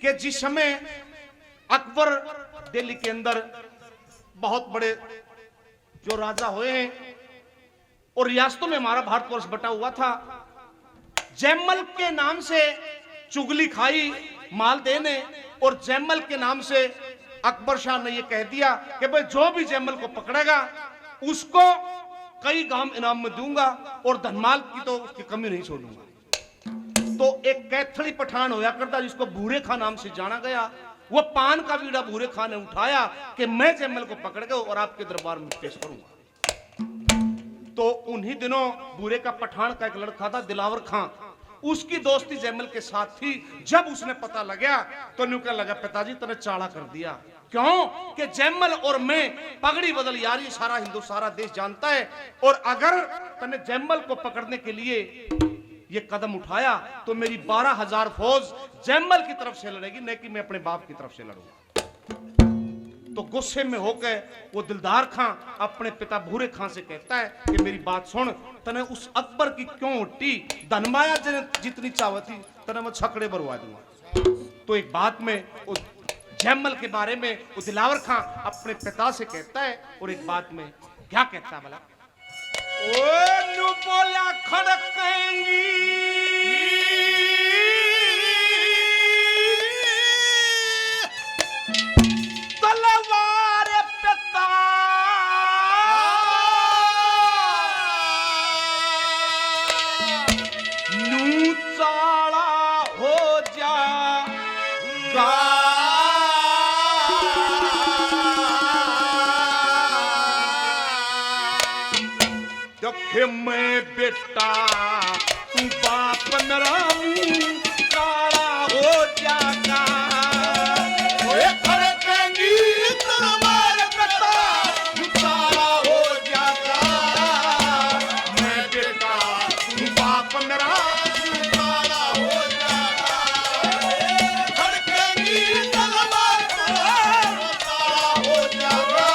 कि जिस समय अकबर दिल्ली के अंदर बहुत बड़े जो राजा हुए हैं और रियासतों में हमारा भारतवर्ष बटा हुआ था, जयमल के नाम से चुगली खाई मालदे ने और जयमल के नाम से अकबर शाह ने यह कह दिया कि भाई जो भी जयमल को पकड़ेगा उसको कई गांव इनाम में दूंगा और धनमाल की तो उसकी कमी नहीं छोड़ूंगा। तो एक कैथड़ी पठान होया करता जिसको भूरे खां नाम से जाना गया, वो पान का बीड़ा भूरे खां ने उठाया कि मैं जयमल को पकड़ गया और आपके दरबार में पेश करूंगा। तो उन्हीं दिनों भूरे का पठान का एक लड़का था दिलावर खां, उसकी दोस्ती जयमल के साथ थी। जब उसने पता लगा तो न्यू कहने लगा पिताजी तूने चाला कर दिया। क्यों कि जयमल और मैं पगड़ी बदल यारी सारा हिंदू सारा देश जानता है, और अगर तने जयमल को पकड़ने के लिए ये कदम उठाया तो मेरी 12,000 फौज जयमल की तरफ से लड़ेगी, नहीं कि मैं अपने बाप की तरफ से लड़ूंगा। तो गुस्से में होकर वो दिलदार खां अपने पिता भूरे खां से कहता है कि मेरी बात सुन, तने उस अकबर की क्यों उठी, धनमाया जितनी चाहती तने मैं छकड़े भरवा दूंगा। तो एक बात में जयमल के बारे में वो दिलावर खां अपने पिता से कहता है, और एक बात में क्या कहता है भला, ओ नु बोला खड़केंगी तलवार पिता नू चाला हो जाएगा। मैं बेटा बाप मेरा काला हो जाएगा। खड़केंगी तलवार बेटा काला हो जाएगा। मैं बेटा बाप मेरा काला हो जाएगा। खड़केंगी तलवार काला हो जाएगा।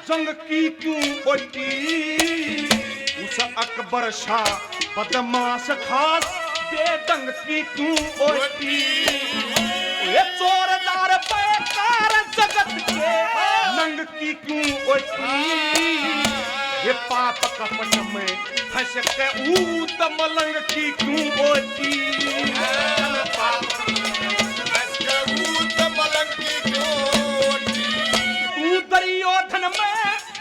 जंग की क्यों ओटी उस अकबर शाह बदमाश खास बेदंग की क्यों ओटी। ये चोरदार बेकार जगत के नंग की क्यों ओटी। ये पाप कपट में फंस के ऊत मलंग की क्यों ओटी। दुर्योधन में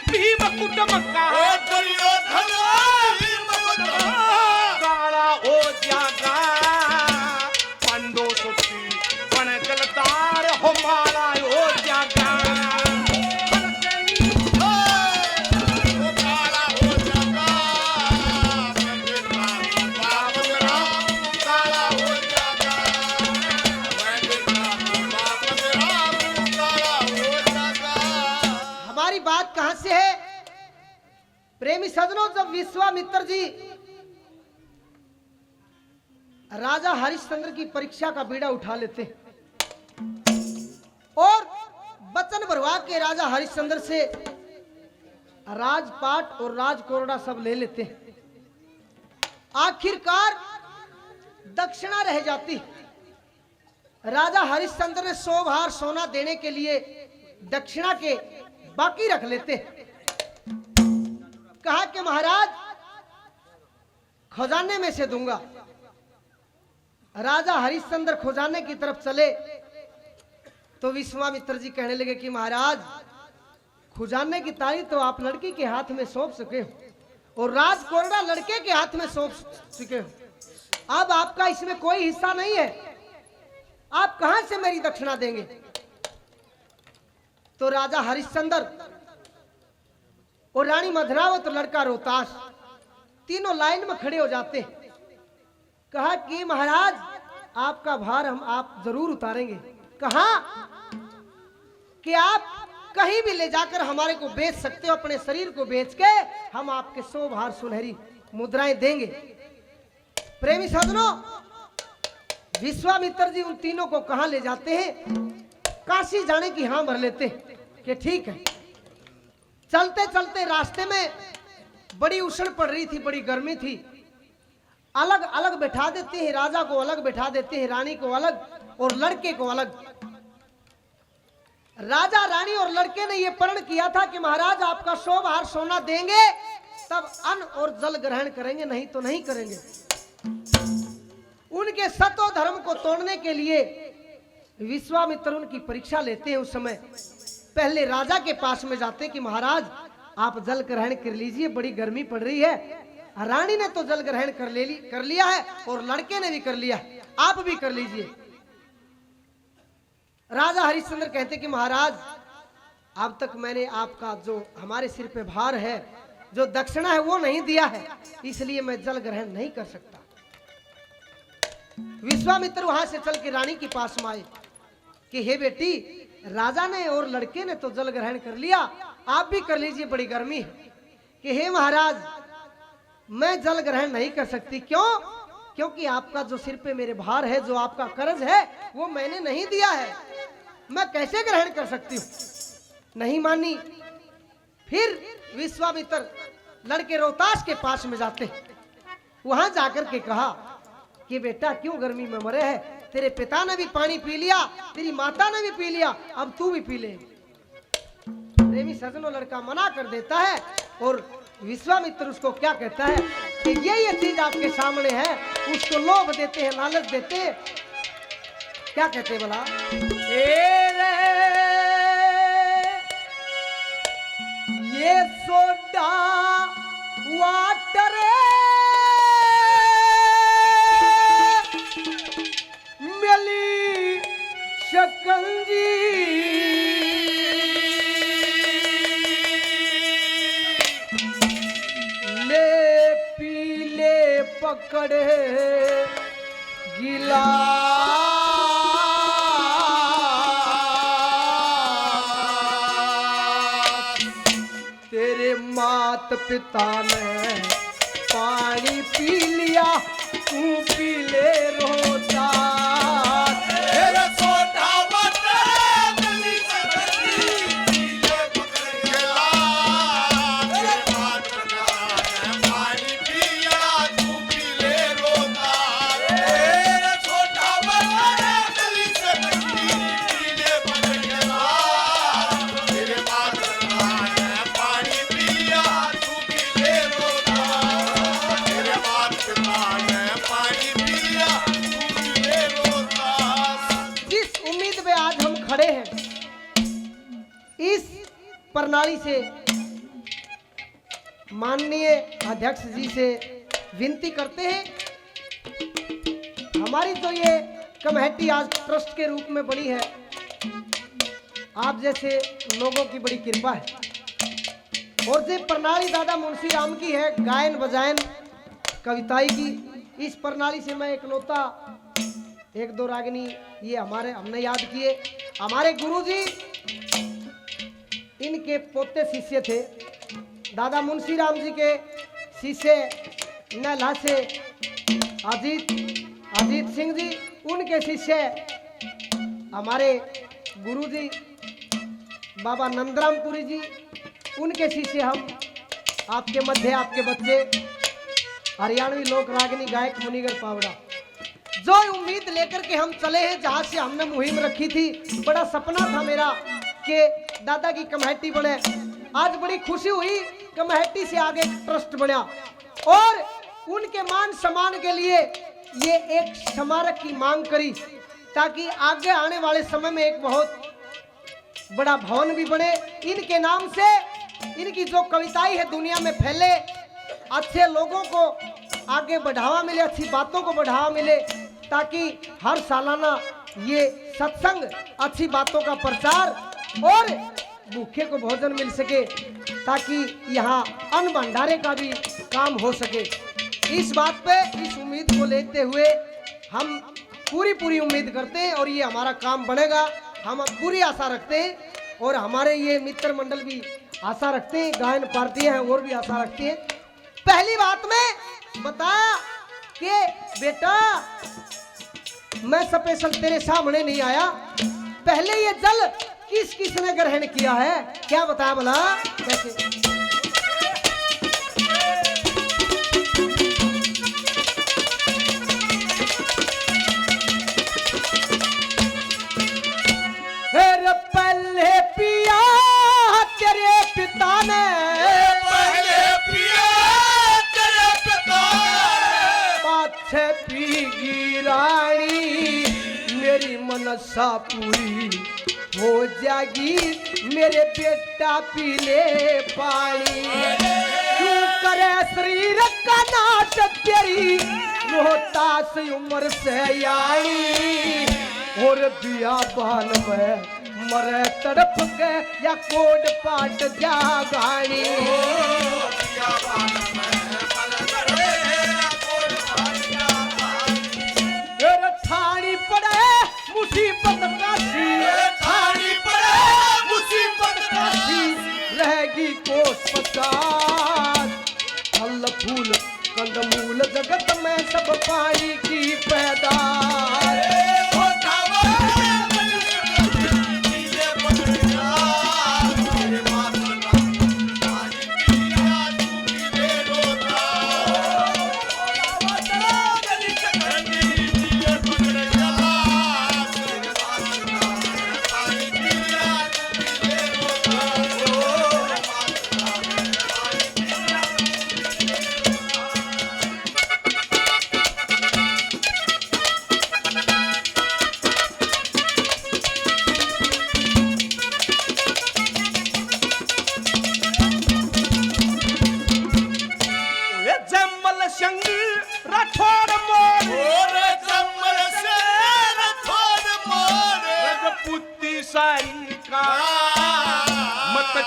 भीम कुटुंब का दुर्योधन काला हो जाएगा। पंडो सुती बन जलदार हो माला हो जाएगा। कहां से है प्रेमी सजनों, जब विश्वामित्र जी राजा हरिश्चंद्र की परीक्षा का बीड़ा उठा लेते और वचन भरवा के राजा हरिश्चंद्र से राजपाट और राजकोरड़ा सब ले लेते हैं, आखिरकार दक्षिणा रह जाती। राजा हरिश्चंद्र ने 100 भार सोना देने के लिए दक्षिणा के बाकी रख लेते। कहा कि महाराज खजाने में से दूंगा। राजा हरिश्चंद्र खजाने की तरफ चले तो विश्वामित्र जी कहने लगे कि महाराज खजाने की ताली तो आप लड़की के हाथ में सौंप सके हो और राजकोरड़ा लड़के के हाथ में सौंप सके हो, अब आपका इसमें कोई हिस्सा नहीं है। आप कहां से मेरी दक्षिणा देंगे? तो राजा हरिश्चंद्र और रानी मधुरावत और लड़का रोहतास तीनों लाइन में खड़े हो जाते। कहा कि महाराज आपका भार हम आप जरूर उतारेंगे। कहा कि आप कहीं भी ले जाकर हमारे को बेच सकते हो, अपने शरीर को बेच के हम आपके 100 भार सुनहरी मुद्राएं देंगे। प्रेमी सज्जनों, विश्वामित्र जी उन तीनों को कहां ले जाते हैं? काशी जाने की हाँ भर लेते कि ठीक है। चलते चलते रास्ते में बड़ी उष्ण पड़ रही थी, बड़ी गर्मी थी। अलग अलग बैठा देते हैं, राजा को अलग बैठा देते हैं, रानी को अलग और लड़के को अलग। राजा रानी और लड़के ने यह प्रण किया था कि महाराज आपका 100 भार सोना देंगे तब अन्न और जल ग्रहण करेंगे, नहीं तो नहीं करेंगे। उनके सतो धर्म को तोड़ने के लिए विश्वामित्र उनकी परीक्षा लेते हैं। उस समय पहले राजा के पास में जाते कि महाराज आप जल ग्रहण कर लीजिए, बड़ी गर्मी पड़ रही है। रानी ने तो जल ग्रहण कर लिया है और लड़के ने भी कर लिया, आप भी कर लीजिए। राजा हरिश्चंद्र कहते कि महाराज अब तक मैंने आपका जो हमारे सिर पे भार है, जो दक्षिणा है वो नहीं दिया है, इसलिए मैं जल ग्रहण नहीं कर सकता। विश्वामित्र वहां से चल के रानी के पास में आए कि हे बेटी, राजा ने और लड़के ने तो जल ग्रहण कर लिया, आप भी कर लीजिए, बड़ी गर्मी है। कि हे महाराज मैं जल ग्रहण नहीं कर सकती। क्यों? क्योंकि आपका जो सिर पे मेरे भार है, जो आपका कर्ज है वो मैंने नहीं दिया है, मैं कैसे ग्रहण कर सकती हूँ? नहीं मानी। फिर विश्वामित्र लड़के रोहतास के पास में जाते, वहां जाकर के कहा कि बेटा क्यों गर्मी में मरे है, तेरे पिता ने भी पानी पी लिया, तेरी माता ने भी पी लिया, अब तू भी पी ले। प्रेमी सज्जनों, लड़का मना कर देता है और विश्वामित्र उसको क्या कहता है कि ये चीज आपके सामने है, उसको लोभ देते हैं, लालच देते हैं। क्या कहते हैं बोला? ये सोडा वाटर मिली शकंजी, ले पी ले पकड़े गिला, तेरे मात पिता ने पानी पी लिया, तू पी ले रोता। प्रणाली से माननीय अध्यक्ष जी से विनती करते हैं, हमारी तो ये कमेटी आज ट्रस्ट के रूप में बनी है, आप जैसे लोगों की बड़ी कृपा है। और ये प्रणाली दादा मुंशी राम की है, गायन बजायन कविताई की। इस प्रणाली से मैं एकलौता एक दो रागिनी ये हमने याद किए। हमारे गुरुजी इनके पोते शिष्य थे, दादा मुंशी राम जी के शिष्य नैला से अजीत सिंह जी, उनके शिष्य हमारे गुरुजी बाबा नंदरामपुरी जी, उनके शिष्य हम आपके मध्य आपके बच्चे हरियाणवी लोक रागिनी गायक मुनिगर पावड़ा। जो उम्मीद लेकर के हम चले हैं, जहां से हमने मुहिम रखी थी, बड़ा सपना था मेरा कि दादा की कमेटी बने। आज बड़ी खुशी हुई, कमेटी से आगे ट्रस्ट बना और उनके मान सम्मान के लिए ये एक स्मारक की मांग करी, ताकि आगे आने वाले समय में एक बहुत बड़ा भवन भी बने इनके नाम से। इनकी जो कविताएं है दुनिया में फैले, अच्छे लोगों को आगे बढ़ावा मिले, अच्छी बातों को बढ़ावा मिले, ताकि हर सालाना ये सत्संग, अच्छी बातों का प्रचार और भूखे को भोजन मिल सके, ताकि यहाँ अन्न भंडारे का भी काम हो सके। इस बात पे, इस उम्मीद को लेते हुए हम पूरी उम्मीद करते हैं और ये हमारा काम बनेगा, हम पूरी आशा रखते हैं। और हमारे ये मित्र मंडल भी आशा रखते हैं, गायन पार्टियां हैं और भी आशा रखती हैं। पहली बात में बताया कि बेटा मैं स्पेशल तेरे सामने नहीं आया, पहले ये जल किस किसने ग्रहण किया है, क्या बताया बोला कैसे? पहले पिया तेरे पिता ने, पहले पिया तेरे पिता ने, पाछे पीगी रानी मेरी मनसा पूरी हो जाएगी, मेरे बेटा पी ले पानी। क्यों करे शरीर का नाश तेरी रोहतास उम्र से यानी, और दिया बाल में मरे तड़प के या कोड पाट जा गानी। ठाणी पड़े मुसीबत काशी, ठाणी पड़े मुसीबत काशी, रहेगी कोस पचास। फल फूल कंदमूल जगत में सब पानी की पैदार।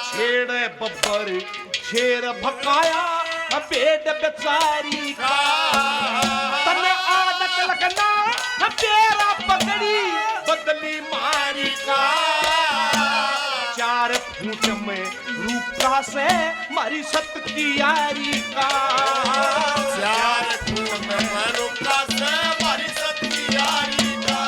छेड़े बब्बर शेर भकाया पेट बेचारी का, तने आदत लगना तेरा पगड़ी बदली मारी का। चार फूट में रूपा से मारी सत की यारी का, चार फूट में रूपा से मारी सत की यारी का।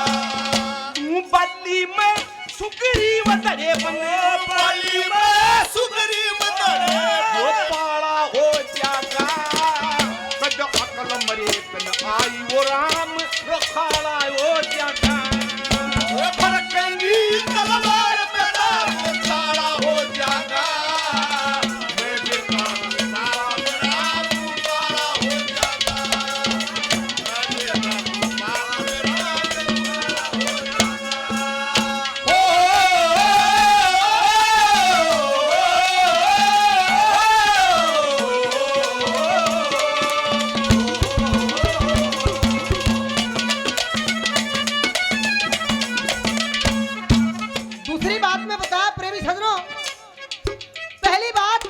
तू बल्ली में सुगरी वतरे बने, बल्ली में सुगरी वतरे वो पाला हो जागा, कद अकल मरे तन आई वो राम रखाला हो जागा। वो फड़केंगी तलवार पे राम काला हो जागा, मेरे काम राम राम काला हो जागा, मेरे काम राम राम हो जागा। दूसरी बात में बताया प्रेमी सज्जनों, पहली बात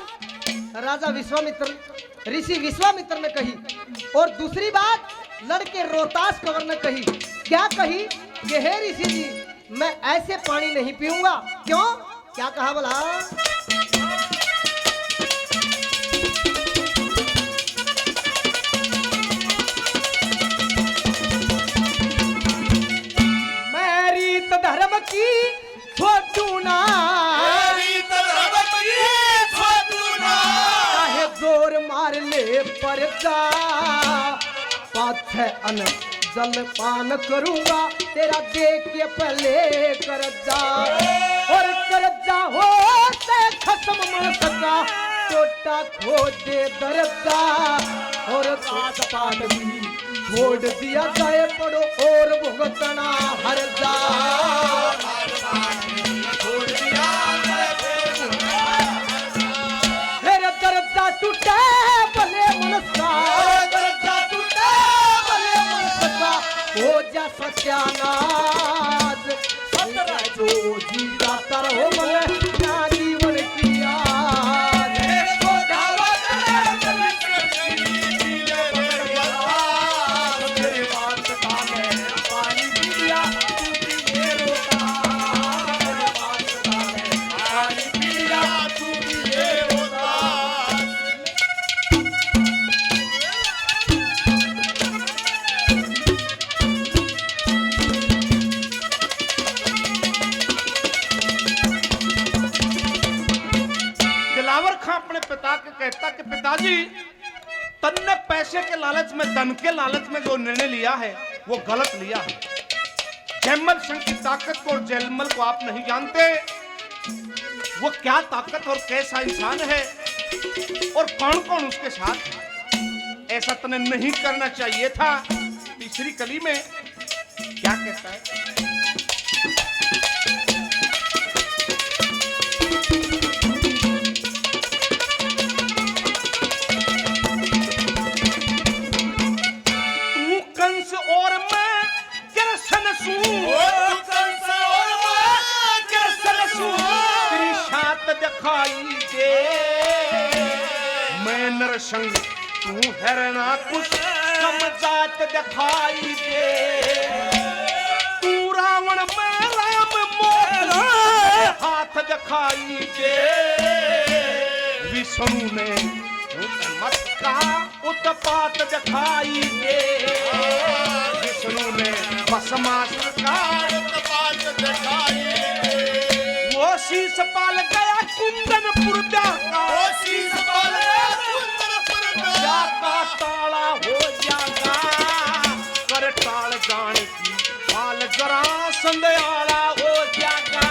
राजा विश्वामित्र ऋषि विश्वामित्र ने कही, और दूसरी बात लड़के रोहतास कंवर ने कही। क्या कही कि हे ऋषि जी मैं ऐसे पानी नहीं पीऊंगा। क्यों, क्या कहा बोला? मैं रीत धर्म की छोटू ना, रीत धर्म की छोटू ना, चाहे जोर मार ले पर जा, पाछे अन जल पान करूंगा तेरा देख के पहले कर जा, और कर जा हो ते खत्म मन सका, टोटा खो दे दर्दा, और पाठ पाठ भी छोड़ दिया जाए पड़ो और भुगतना हर जा। छोड़ दिया मेरे दर्दा टूटे भले मनसा, दर्दा टूटे भले मनसा, हो जा सत्यानाश। जो जीता तरहो मन क्या जीवन किया दिलावर खां अपने पिता के कहता कि पिताजी, तन ने पैसे के लालच में, धन के लालच में जो निर्णय लिया है वो गलत लिया है। जयमल सिंह की ताकत को और जयमल को आप नहीं जानते। वो क्या ताकत और कैसा इंसान है और कौन कौन उसके साथ है। ऐसा तने नहीं करना चाहिए था। तीसरी कली में क्या कहता है? और मैं कृष्ण तेरी शात दिखाई दे। मैं नरसंग तू हरणा कुछ कम जात दिखाई दे। तू रावण में राम मोहन हाथ दिखाई दे। विष्णु ने मत का उत्पात दिखाई दे। विष्णु ने भस्मासुर का उत्पात दिखाई दे। वो शीश पाल गया कुंदनपुर जाका। वो शीश पाल गया कुंदनपुर जाका। ताला हो जागा कर टाल जान की पाल जरा संदयाला हो जागा।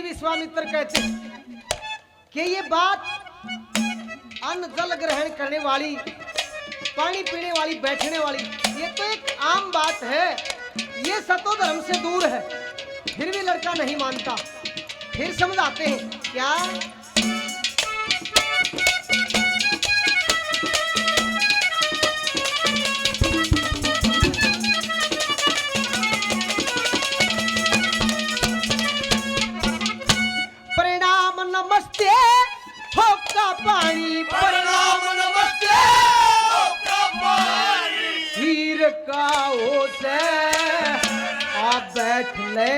विश्वामित्र कहते कि ये बात अन्न जल ग्रहण करने वाली, पानी पीने वाली, बैठने वाली, ये तो एक आम बात है। ये सतो धर्म से दूर है। फिर भी लड़का नहीं मानता। फिर समझाते हैं क्या? नमस्ते होका पानी, प्रणाम नमस्ते होका पानी। हीर का होसे आप बैठ ले,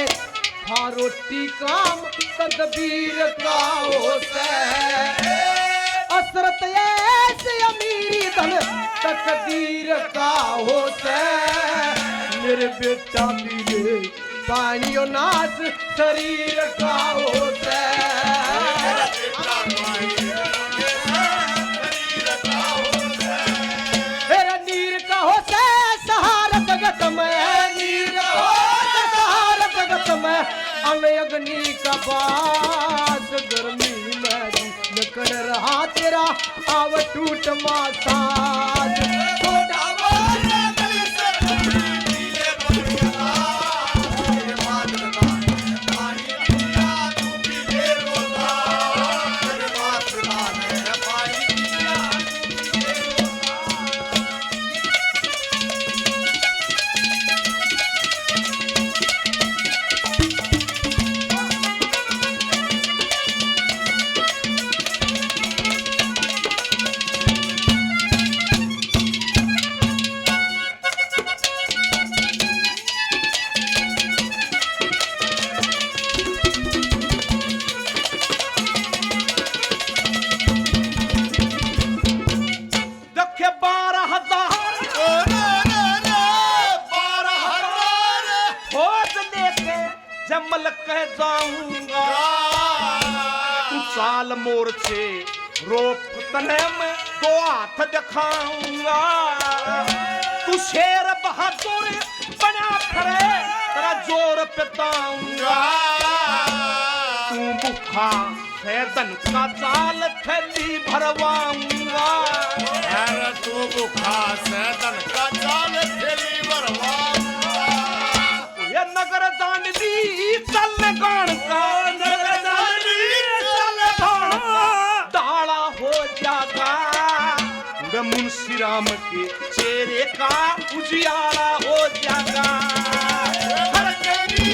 खा रोटी काम तदबीर का होसे। असरत ऐसे अमीरी धन तकदीर का होसे। मेरे बेटा पीले पानी और नाच शरीर का होसे। नीर का होसे सहारा जगत में, नीर का होसे सहारा जगत में। अग्नि का बास गर्मी में न कर रहा तेरा आव टूट मासाज। हजार ओ रे बारह हजार खोज लेके जमल कह जाऊंगा तू चाल मोर से रोक तने में दो हाथ दिखाऊंगा तू शेर बहादुर बना खड़े तेरा जोर पिताऊंगा तू भूखा फैदन का चाल थैली भरवाऊंगा अरे तू भूखा सैदन का चाल थैली भरवाऊंगा ये नगर दांडी चल गान का नगर दांडी चल गान का दाड़ा हो जागा वे मुंशी राम के चेहरे का उजियारा हो जागा हर तेरी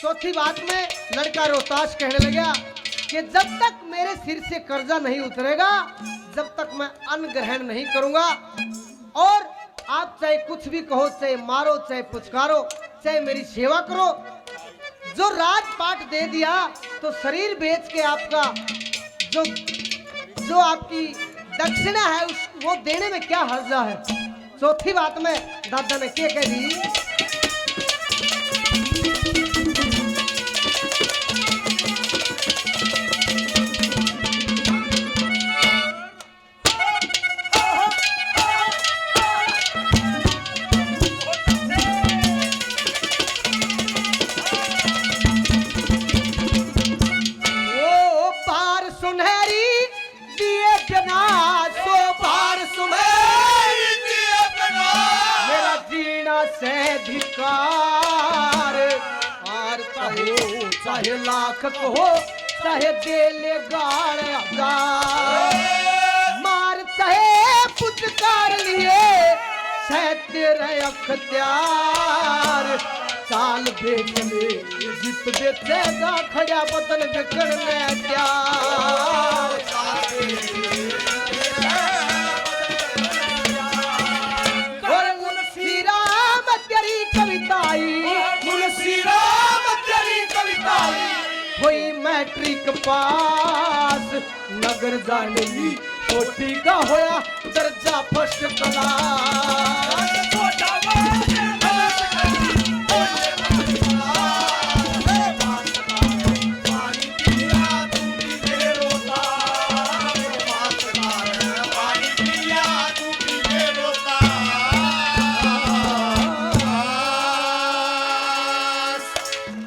चौथी बात में लड़का रोहतास कहने लगा कि जब तक मेरे सिर से कर्जा नहीं उतरेगा जब तक मैं अन्न ग्रहण नहीं करूंगा और आप चाहे कुछ भी कहो चाहे मारो चाहे पुचकारो चाहे मेरी सेवा करो जो राजपाट दे दिया तो शरीर बेच के आपका जो आपकी दक्षिणा है वो देने में क्या हर्जा है। चौथी बात में दादा ने क्या कह दी चाहे लाख को चाहे देले गाड़ हजार मार चाहे पुचकार लिए तेरे अख्तियार चाल बेच ले जित बेचेगा खड़ा बदन बिगड़ में त्यार और मुंशी राम तेरी कविताई मुंशी राम तेरी कविताई हुई मैट्रिक पास नगर जाने छोटी का होया दर्जा फर्स्ट क्लास।